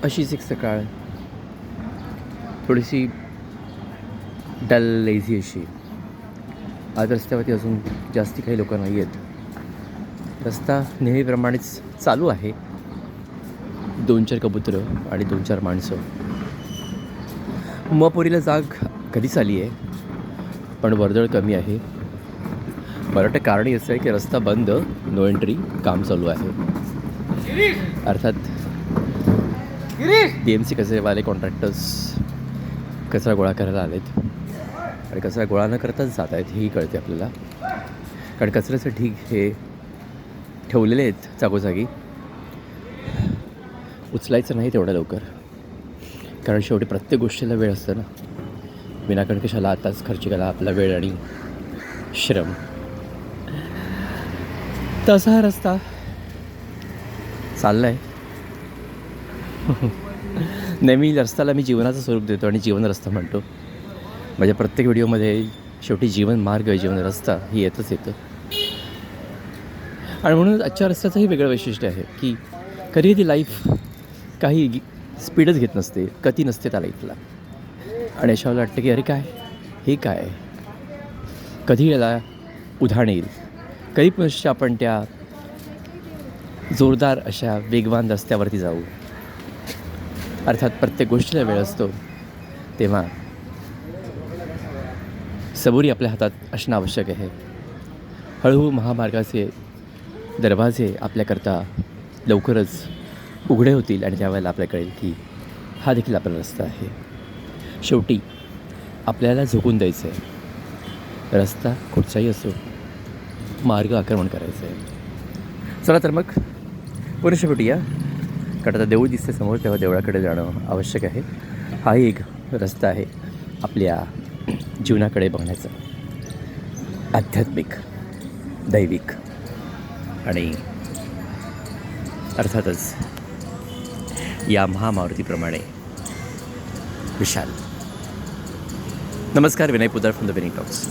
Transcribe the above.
अशीच एक सकाळ थोडीशी डल लेझी अशी. आज रस्त्यावरती अजून जास्ती काही लोक नाही आहेत. रस्ता नेहमीप्रमाणेच चालू आहे. 2-4 कबुतरं आणि 2-4 माणसं. मपुरीला जाग कधीच आली आहे, पण वर्दळ कमी आहे. मला वाटतं कारण असं आहे की रस्ता बंद, नो एंट्री, काम चालू आहे. अर्थात DMC कचरेवाले कॉन्ट्रॅक्टर्स कचरा गोळा करायला आलेत आणि कचरा गोळा न करताच जात आहेत हेही कळते आपल्याला. कारण कचऱ्याचे ढीग हे ठेवलेले आहेत जागोजागी. उचलायचं नाही तेवढ्या लवकर, कारण शेवटी प्रत्येक गोष्टीला वेळ असतं ना. विनाकारण कशाला आताच खर्च केला आपला वेळ आणि श्रम. तसा हा रस्ता चालला आहे. नेहमी रस्त्याला मी जीवनाचं स्वरूप देतो आणि जीवन रस्ता म्हणतो. माझ्या प्रत्येक व्हिडिओमध्ये शेवटी जीवन मार्ग, जीवन रस्ता हे येतच येतं. आणि म्हणून आजच्या रस्त्याचंही वेगळं वैशिष्ट्य आहे की कधी ती लाईफ काही स्पीडच घेत नसते, गती नसते त्या लाईफला. आणि अशा वेळेला वाटतं की अरे काय, हे काय, कधी याला उधाण येईल, कधी पुनश्च आपण त्या जोरदार अशा वेगवान रस्त्यावरती जाऊ. अर्थात प्रत्येक गोष्टीला वेळ असतो, तेव्हा सबुरी आपल्या हातात असणं आवश्यक आहे. हळूहळू महामार्गाचे दरवाजे आपल्याकरता लवकरच उघडे होतील आणि त्यावेळेला आपल्याला कळेल की हा देखील आपला रस्ता आहे. शेवटी आपल्याला झोकून द्यायचं आहे. रस्ता कुठचाही असो, मार्ग आक्रमण करायचं आहे. चला तर मग पुरुष भेटूया. कारण आता देऊळ दिसते समोर, तेव्हा देवळाकडे जाणं आवश्यक आहे. हाही एक रस्ता आहे आपल्या जीवनाकडे बघण्याचा, आध्यात्मिक, दैविक आणि अर्थातच या महामारुतीप्रमाणे विशाल. नमस्कार, Vinay Pudar from the winning talks.